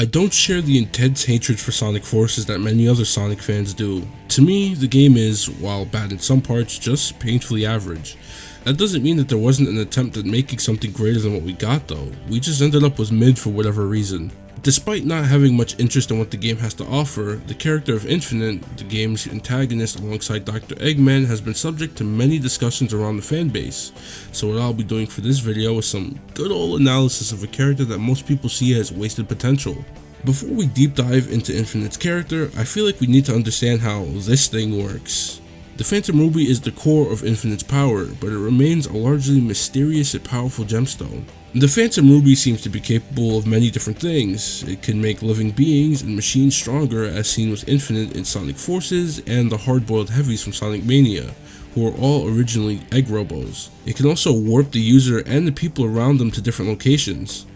I don't share the intense hatred for Sonic Forces that many other Sonic fans do. To me, the game is, while bad in some parts, just painfully average. That doesn't mean that there wasn't an attempt at making something greater than what we got though, we just ended up with mid for whatever reason. Despite not having much interest in what the game has to offer, the character of Infinite, the game's antagonist alongside Dr. Eggman, has been subject to many discussions around the fanbase, so what I'll be doing for this video is some good old analysis of a character that most people see as wasted potential. Before we deep dive into Infinite's character, I feel like we need to understand how this thing works. The Phantom Ruby is the core of Infinite's power, but it remains a largely mysterious yet powerful gemstone. The Phantom Ruby seems to be capable of many different things. It can make living beings and machines stronger, as seen with Infinite in Sonic Forces and the hard-boiled heavies from Sonic Mania, who are all originally egg robos. It can also warp the user and the people around them to different locations.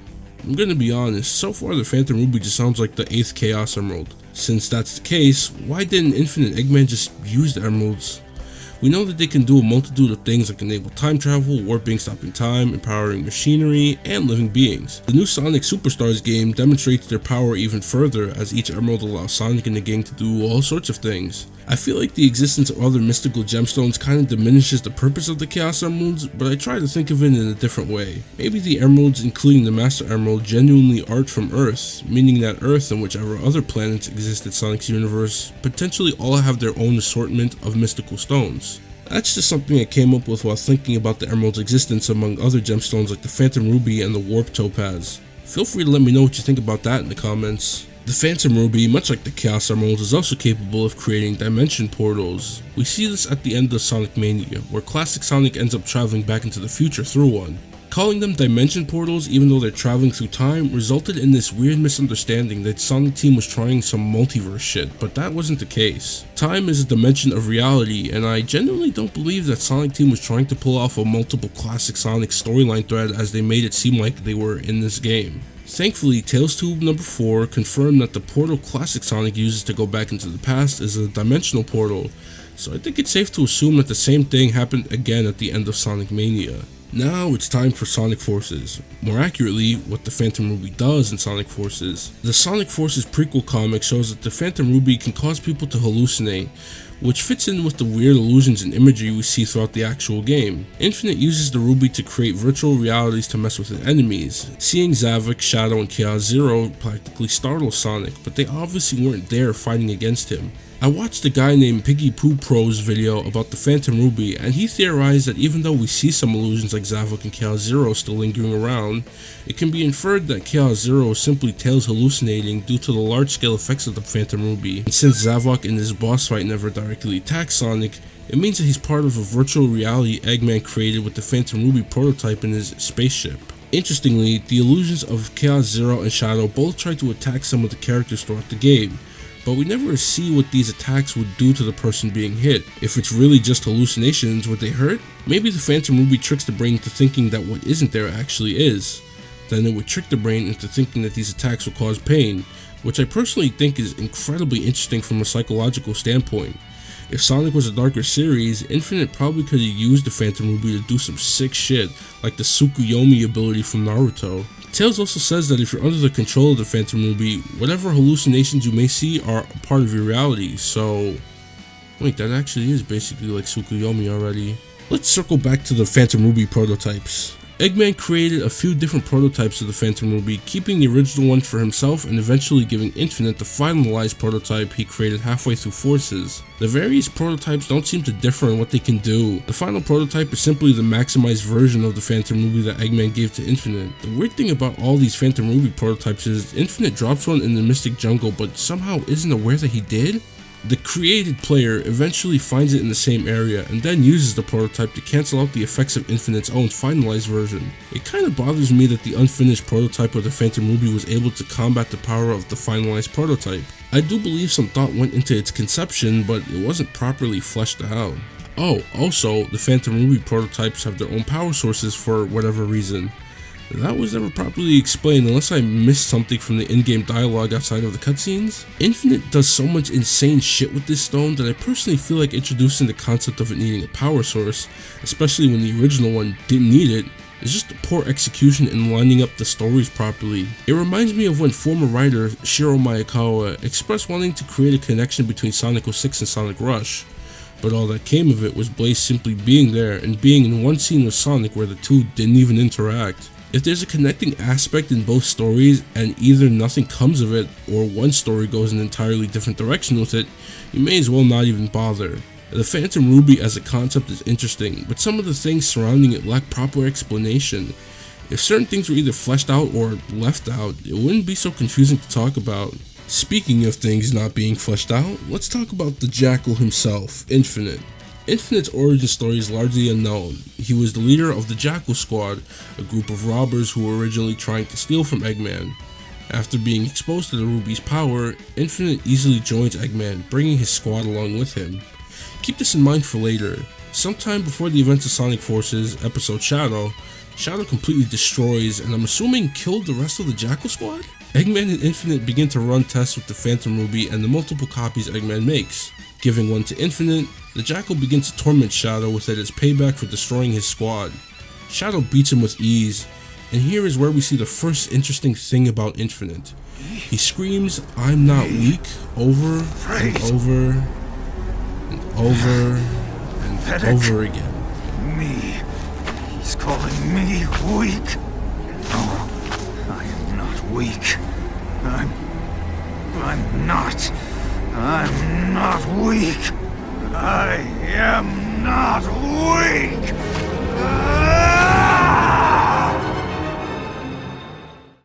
I'm gonna be honest, so far the Phantom Ruby just sounds like the 8th Chaos Emerald. Since that's the case, why didn't Infinite Eggman just use the emeralds? We know that they can do a multitude of things like enable time travel, warping, stopping time, empowering machinery, and living beings. The new Sonic Superstars game demonstrates their power even further, as each emerald allows Sonic and the gang to do all sorts of things. I feel like the existence of other mystical gemstones kind of diminishes the purpose of the Chaos Emeralds, but I try to think of it in a different way. Maybe the emeralds, including the Master Emerald, genuinely aren't from Earth, meaning that Earth and whichever other planets exist in Sonic's universe potentially all have their own assortment of mystical stones. That's just something I came up with while thinking about the emerald's existence among other gemstones like the Phantom Ruby and the Warp Topaz. Feel free to let me know what you think about that in the comments. The Phantom Ruby, much like the Chaos Emeralds, is also capable of creating dimension portals. We see this at the end of Sonic Mania, where classic Sonic ends up traveling back into the future through one. Calling them dimension portals, even though they're traveling through time, resulted in this weird misunderstanding that Sonic Team was trying some multiverse shit, but that wasn't the case. Time is a dimension of reality, and I genuinely don't believe that Sonic Team was trying to pull off a multiple classic Sonic storyline thread as they made it seem like they were in this game. Thankfully, Tales Tube number 4 confirmed that the portal classic Sonic uses to go back into the past is a dimensional portal, so I think it's safe to assume that the same thing happened again at the end of Sonic Mania. Now it's time for Sonic Forces, more accurately, what the Phantom Ruby does in Sonic Forces. The Sonic Forces prequel comic shows that the Phantom Ruby can cause people to hallucinate, which fits in with the weird illusions and imagery we see throughout the actual game. Infinite uses the Ruby to create virtual realities to mess with his enemies. Seeing Zavok, Shadow, and Chaos Zero practically startles Sonic, but they obviously weren't there fighting against him. I watched a guy named Piggy Poo Pro's video about the Phantom Ruby, and he theorized that even though we see some illusions like Zavok and Chaos Zero still lingering around, it can be inferred that Chaos Zero is simply Tails hallucinating due to the large-scale effects of the Phantom Ruby. And since Zavok in his boss fight never directly attacks Sonic, it means that he's part of a virtual reality Eggman created with the Phantom Ruby prototype in his spaceship. Interestingly, the illusions of Chaos Zero and Shadow both try to attack some of the characters throughout the game, but we never see what these attacks would do to the person being hit. If it's really just hallucinations, would they hurt? Maybe the Phantom Ruby tricks the brain into thinking that what isn't there actually is. Then it would trick the brain into thinking that these attacks will cause pain, which I personally think is incredibly interesting from a psychological standpoint. If Sonic was a darker series, Infinite probably could have used the Phantom Ruby to do some sick shit, like the Tsukuyomi ability from Naruto. Tails also says that if you're under the control of the Phantom Ruby, whatever hallucinations you may see are a part of your reality, so... Wait, that actually is basically like Tsukuyomi already. Let's circle back to the Phantom Ruby prototypes. Eggman created a few different prototypes of the Phantom Ruby, keeping the original one for himself and eventually giving Infinite the finalized prototype he created halfway through Forces. The various prototypes don't seem to differ in what they can do. The final prototype is simply the maximized version of the Phantom Ruby that Eggman gave to Infinite. The weird thing about all these Phantom Ruby prototypes is Infinite drops one in the Mystic Jungle but somehow isn't aware that he did? The created player eventually finds it in the same area and then uses the prototype to cancel out the effects of Infinite's own finalized version. It kinda bothers me that the unfinished prototype of the Phantom Ruby was able to combat the power of the finalized prototype. I do believe some thought went into its conception, but it wasn't properly fleshed out. Oh, also, the Phantom Ruby prototypes have their own power sources for whatever reason. That was never properly explained unless I missed something from the in-game dialogue outside of the cutscenes. Infinite does so much insane shit with this stone that I personally feel like introducing the concept of it needing a power source, especially when the original one didn't need it, It's just the poor execution in lining up the stories properly. It reminds me of when former writer Shiro Maekawa expressed wanting to create a connection between Sonic 06 and Sonic Rush, but all that came of it was Blaze simply being there and being in one scene with Sonic where the two didn't even interact. If there's a connecting aspect in both stories and either nothing comes of it or one story goes an entirely different direction with it, you may as well not even bother. The Phantom Ruby as a concept is interesting, but some of the things surrounding it lack proper explanation. If certain things were either fleshed out or left out, it wouldn't be so confusing to talk about. Speaking of things not being fleshed out, let's talk about the Jackal himself, Infinite. Infinite's origin story is largely unknown. He was the leader of the Jackal Squad, a group of robbers who were originally trying to steal from Eggman. After being exposed to the Ruby's power, Infinite easily joins Eggman, bringing his squad along with him. Keep this in mind for later. Sometime before the events of Sonic Forces, episode Shadow completely destroys and I'm assuming killed the rest of the Jackal Squad? Eggman and Infinite begin to run tests with the Phantom Ruby and the multiple copies Eggman makes. Giving one to Infinite, the Jackal begins to torment Shadow with it as payback for destroying his squad. Shadow beats him with ease, and here is where we see the first interesting thing about Infinite. He screams, "I'm not weak," over and over and over and over again. Me. He's calling me weak. No, I am not weak. I'm not weak. I am not weak.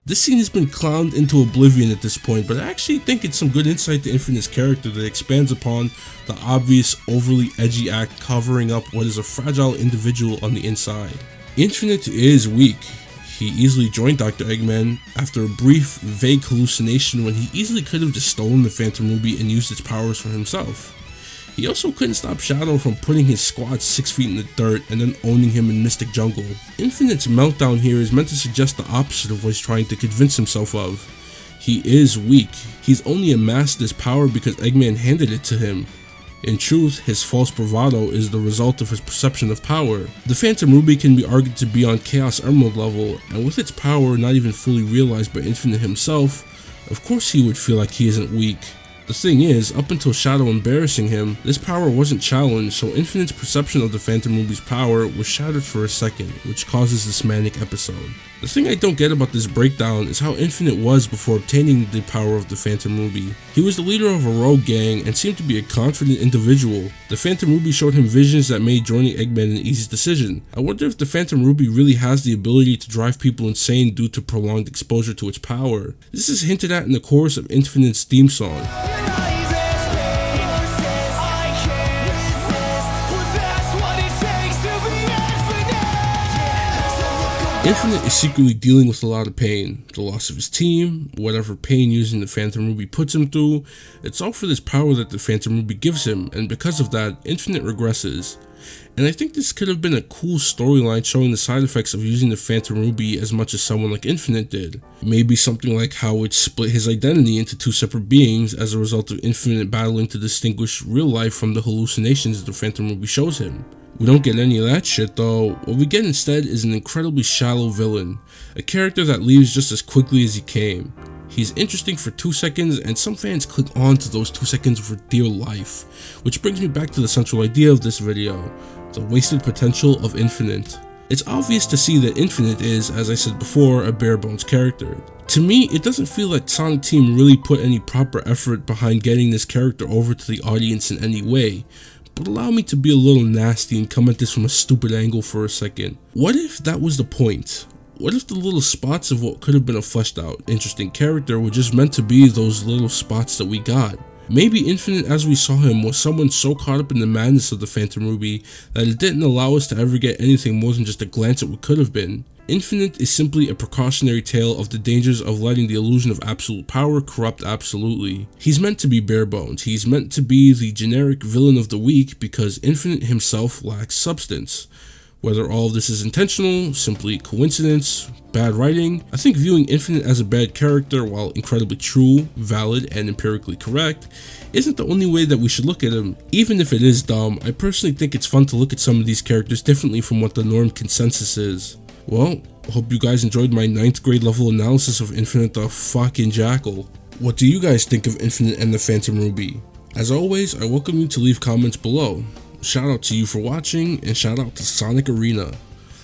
This scene has been clowned into oblivion at this point, but I actually think it's some good insight to Infinite's character that expands upon the obvious, overly edgy act covering up what is a fragile individual on the inside. Infinite is weak. He easily joined Dr. Eggman after a brief, vague hallucination when he easily could have just stolen the Phantom Ruby and used its powers for himself. He also couldn't stop Shadow from putting his squad 6 feet in the dirt and then owning him in Mystic Jungle. Infinite's meltdown here is meant to suggest the opposite of what he's trying to convince himself of. He is weak. He's only amassed this power because Eggman handed it to him. In truth, his false bravado is the result of his perception of power. The Phantom Ruby can be argued to be on Chaos Emerald level, and with its power not even fully realized by Infinite himself, of course he would feel like he isn't weak. The thing is, up until Shadow embarrassing him, this power wasn't challenged, so Infinite's perception of the Phantom Ruby's power was shattered for a second, which causes this manic episode. The thing I don't get about this breakdown is how Infinite was before obtaining the power of the Phantom Ruby. He was the leader of a rogue gang and seemed to be a confident individual. The Phantom Ruby showed him visions that made joining Eggman an easy decision. I wonder if the Phantom Ruby really has the ability to drive people insane due to prolonged exposure to its power. This is hinted at in the chorus of Infinite's theme song. Infinite is secretly dealing with a lot of pain. The loss of his team, whatever pain using the Phantom Ruby puts him through, it's all for this power that the Phantom Ruby gives him, and because of that, Infinite regresses. And I think this could have been a cool storyline showing the side effects of using the Phantom Ruby as much as someone like Infinite did. Maybe something like how it split his identity into two separate beings as a result of Infinite battling to distinguish real life from the hallucinations the Phantom Ruby shows him. We don't get any of that shit though. What we get instead is an incredibly shallow villain, a character that leaves just as quickly as he came. He's interesting for 2 seconds and some fans click on to those 2 seconds for dear life, which brings me back to the central idea of this video, the wasted potential of Infinite. It's obvious to see that Infinite is, as I said before, a bare bones character. To me, it doesn't feel like Sonic Team really put any proper effort behind getting this character over to the audience in any way. But allow me to be a little nasty and come at this from a stupid angle for a second. What if that was the point? What if the little spots of what could have been a fleshed out, interesting character were just meant to be those little spots that we got? Maybe Infinite as we saw him was someone so caught up in the madness of the Phantom Ruby that it didn't allow us to ever get anything more than just a glance at what could have been. Infinite is simply a precautionary tale of the dangers of letting the illusion of absolute power corrupt absolutely. He's meant to be bare bones. He's meant to be the generic villain of the week because Infinite himself lacks substance. Whether all of this is intentional, simply coincidence, bad writing, I think viewing Infinite as a bad character, while incredibly true, valid, and empirically correct, isn't the only way that we should look at him. Even if it is dumb, I personally think it's fun to look at some of these characters differently from what the norm consensus is. Well, hope you guys enjoyed my 9th grade level analysis of Infinite the fucking Jackal. What do you guys think of Infinite and the Phantom Ruby? As always, I welcome you to leave comments below. Shout out to you for watching, and shout out to Sonic Arena.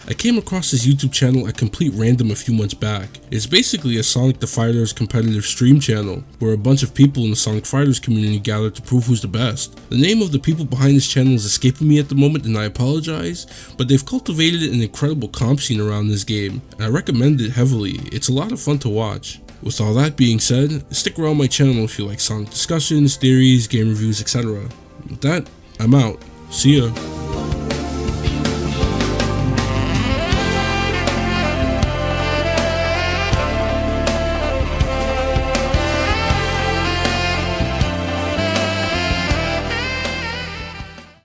I came across this YouTube channel at complete random a few months back. It's basically a Sonic the Fighters competitive stream channel, where a bunch of people in the Sonic Fighters community gather to prove who's the best. The name of the people behind this channel is escaping me at the moment, and I apologize, but they've cultivated an incredible comp scene around this game, and I recommend it heavily. It's a lot of fun to watch. With all that being said, stick around my channel if you like Sonic discussions, theories, game reviews, etc. With that, I'm out. See ya.